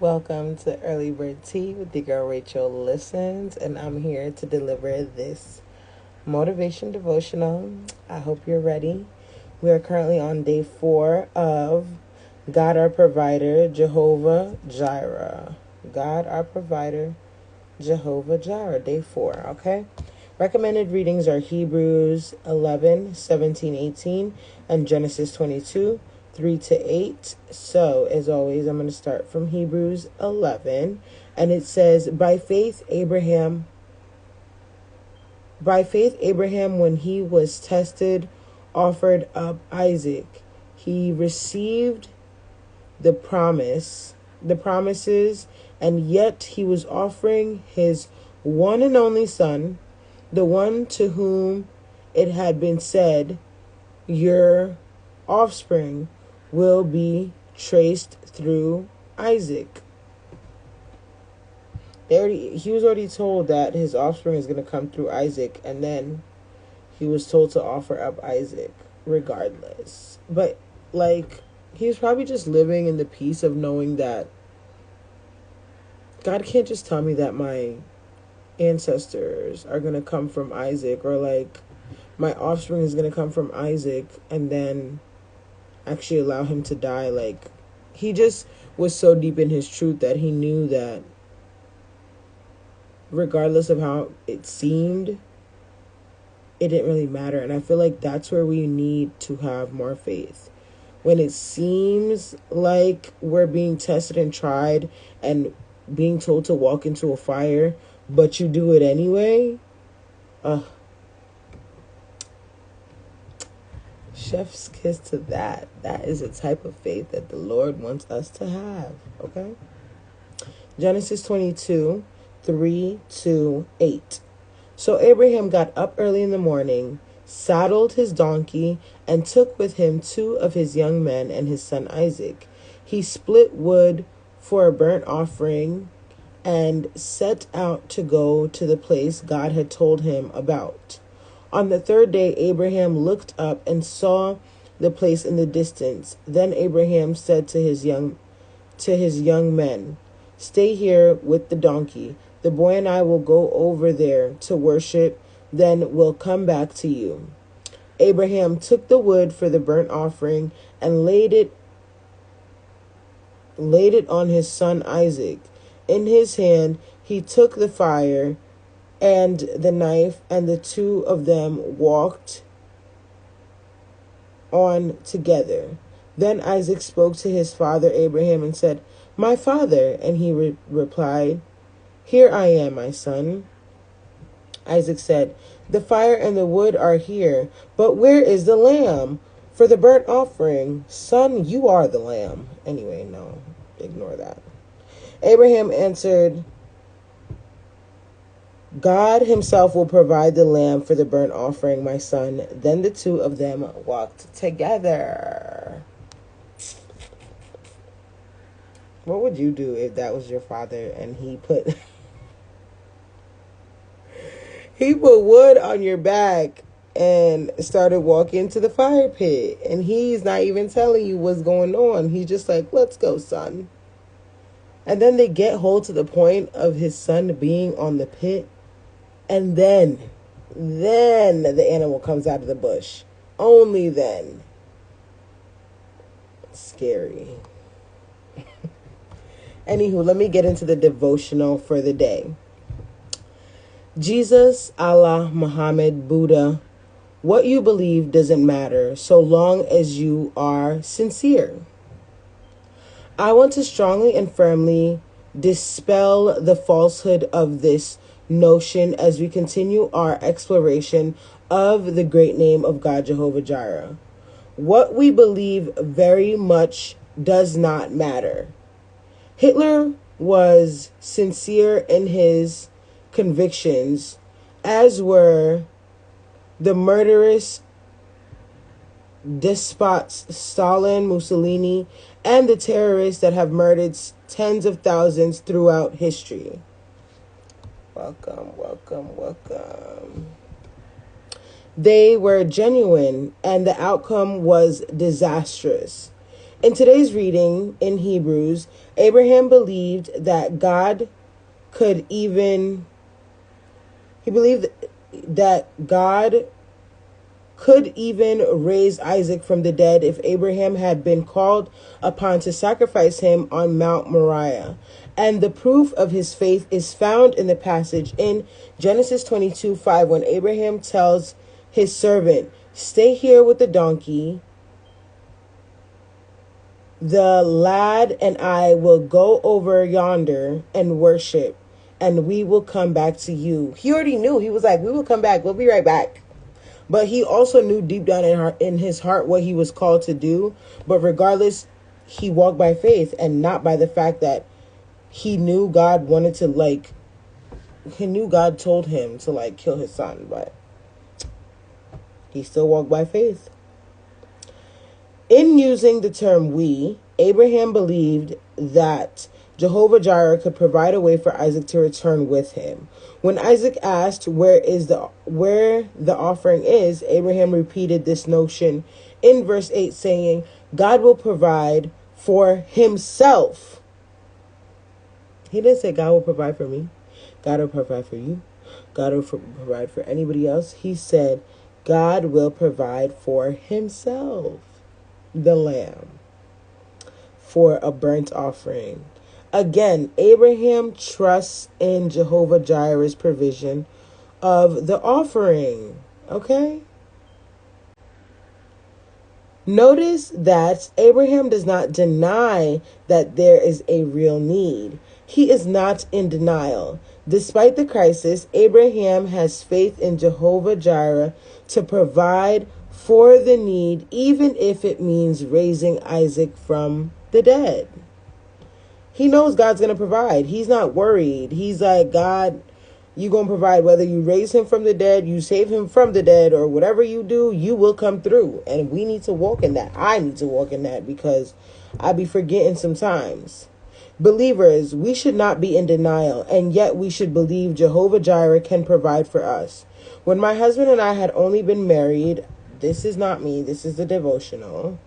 Welcome to Early Bird Tea with the girl Rachel Listens, and I'm here to deliver this motivation devotional. I hope you're ready. We are currently on day 4 of God our Provider, Jehovah Jireh. God our Provider, Jehovah Jireh, day 4, okay? Recommended readings are Hebrews 11, 17, 18, and Genesis 22, 3 to 8. So, as always, I'm going to start from Hebrews 11, and it says, By faith, Abraham, when he was tested, offered up Isaac. He received the promises, and yet he was offering his one and only son, the one to whom it had been said, your offspring will be traced through Isaac. He was already told that his offspring is going to come through Isaac, and then he was told to offer up Isaac regardless. But, he was probably just living in the peace of knowing that God can't just tell me that my ancestors are going to come from Isaac, or my offspring is going to come from Isaac, and then actually allow him to die. He just was so deep in his truth that he knew that regardless of how it seemed, it didn't really matter. And I feel like that's where we need to have more faith. When it seems like we're being tested and tried and being told to walk into a fire, but you do it anyway, chef's kiss to that. That is a type of faith that the Lord wants us to have, okay? Genesis 22, 3 to 8. So Abraham got up early in the morning, saddled his donkey, and took with him 2 of his young men and his son Isaac. He split wood for a burnt offering and set out to go to the place God had told him about. On the 3rd day, Abraham looked up and saw the place in the distance. Then Abraham said to his young men, Stay here with the donkey. The boy and I will go over there to worship, then we'll come back to you. Abraham took the wood for the burnt offering and laid it on his son Isaac. In his hand he took the fire and the knife, and the 2 of them walked on together. Then Isaac spoke to his father Abraham and said, My father. And he replied, Here I am, my son. Isaac said, The fire and the wood are here, but where is the lamb for the burnt offering? Son, you are the lamb. Anyway, no, ignore that. Abraham answered, God himself will provide the lamb for the burnt offering, my son. Then the 2 of them walked together. What would you do if that was your father and he put wood on your back and started walking to the fire pit, and he's not even telling you what's going on? He's just like, let's go, son. And then they get hold to the point of his son being on the pit, and then the animal comes out of the bush. Only then. Scary. Anywho, let me get into the devotional for the day. Jesus, Allah, Muhammad, Buddha, what you believe doesn't matter so long as you are sincere. I want to strongly and firmly dispel the falsehood of this notion as we continue our exploration of the great name of God, Jehovah Jireh. What we believe very much does not matter. Hitler was sincere in his convictions, as were the murderous despots Stalin, Mussolini, and the terrorists that have murdered tens of thousands throughout history. Welcome. They were genuine, and the outcome was disastrous. In today's reading in Hebrews, Abraham believed that God could even, he believed that God could even raise Isaac from the dead if Abraham had been called upon to sacrifice him on Mount Moriah. And the proof of his faith is found in the passage in Genesis 22:5, when Abraham tells his servant, "Stay here with the donkey. The lad and I will go over yonder and worship, and we will come back to you." He already knew. He was like, "We will come back. We'll be right back." But he also knew deep down in his heart what he was called to do. But regardless, he walked by faith and not by the fact that he knew God wanted to, he knew God told him to, kill his son. But he still walked by faith. In using the term "we," Abraham believed that Jehovah Jireh could provide a way for Isaac to return with him. When Isaac asked where the offering is, Abraham repeated this notion in verse 8, saying, "God will provide for himself." He didn't say God will provide for me. God will provide for you. God will provide for anybody else. He said God will provide for himself the lamb for a burnt offering. Again, Abraham trusts in Jehovah Jireh's provision of the offering. Okay? Notice that Abraham does not deny that there is a real need. He is not in denial. Despite the crisis, Abraham has faith in Jehovah Jireh to provide for the need, even if it means raising Isaac from the dead. He knows God's going to provide. He's not worried. He's like, "God, you're going to provide. Whether you raise him from the dead, you save him from the dead, or whatever you do, you will come through." And we need to walk in that. I need to walk in that because I be forgetting sometimes. Believers, we should not be in denial, and yet we should believe Jehovah Jireh can provide for us. When my husband and I had only been married, this is not me, this is the devotional.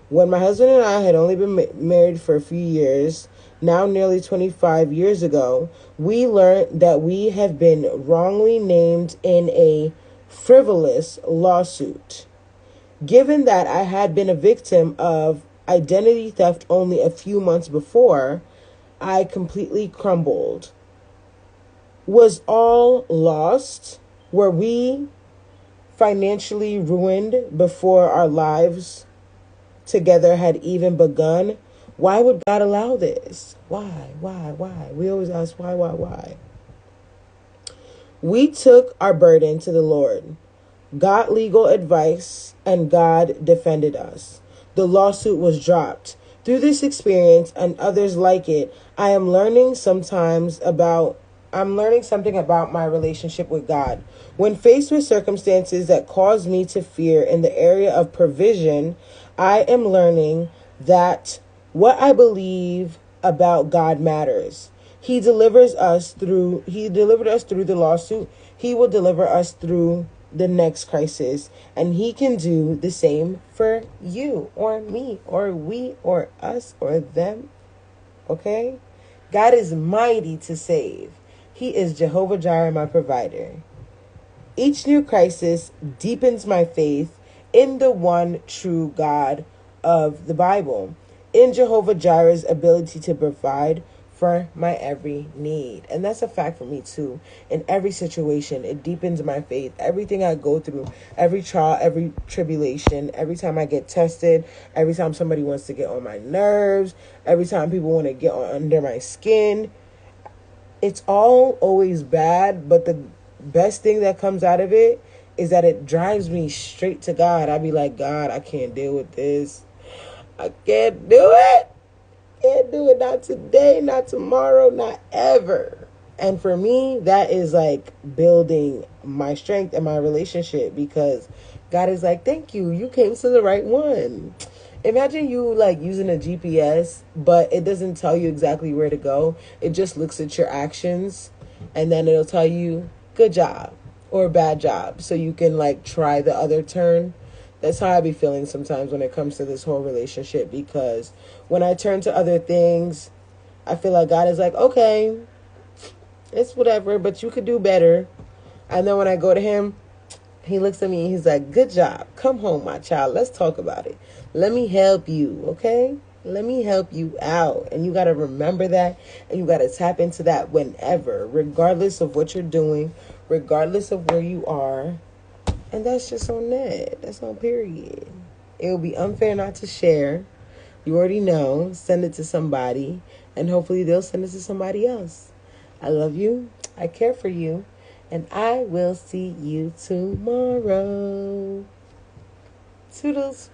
When my husband and I had only been married for a few years, now nearly 25 years ago, we learned that we have been wrongly named in a frivolous lawsuit. Given that I had been a victim of identity theft only a few months before, I completely crumbled. Was all lost? Were we financially ruined before our lives together had even begun? Why would God allow this? Why? We always ask why? We took our burden to the Lord, got legal advice, and God defended us. The lawsuit was dropped. Through this experience and others like it, I'm learning something about my relationship with God. When faced with circumstances that cause me to fear in the area of provision, I am learning that what I believe about God matters. He delivered us through the lawsuit. He will deliver us through the next crisis, and he can do the same for you or me or we or us or them. Okay? God is mighty to save. He is Jehovah Jireh, my provider. Each new crisis deepens my faith in the one true God of the Bible, in Jehovah Jireh's ability to provide for my every need. And that's a fact for me too. In every situation, it deepens my faith. Everything I go through, every trial, every tribulation, every time I get tested, every time somebody wants to get on my nerves, every time people want to get under my skin, it's all always bad, but the best thing that comes out of it is that it drives me straight to God. I be like, "God, I can't deal with this. I can't do it. Can't do it. Not today, not tomorrow, not ever." And for me, that is like building my strength and my relationship, because God is like, "Thank you. You came to the right one." Imagine you using a GPS, but it doesn't tell you exactly where to go. It just looks at your actions, and then it'll tell you good job or bad job, so you can try the other turn. That's how I be feeling sometimes when it comes to this whole relationship, because when I turn to other things, I feel like God is like, okay, it's whatever, but you could do better. And then when I go to him, he looks at me and he's like, good job. Come home, my child. Let's talk about it. Let me help you, okay? Let me help you out. And you got to remember that. And you got to tap into that whenever, regardless of what you're doing, regardless of where you are. And that's just on that. That's on period. It would be unfair not to share. You already know. Send it to somebody. And hopefully they'll send it to somebody else. I love you. I care for you. And I will see you tomorrow. Toodles.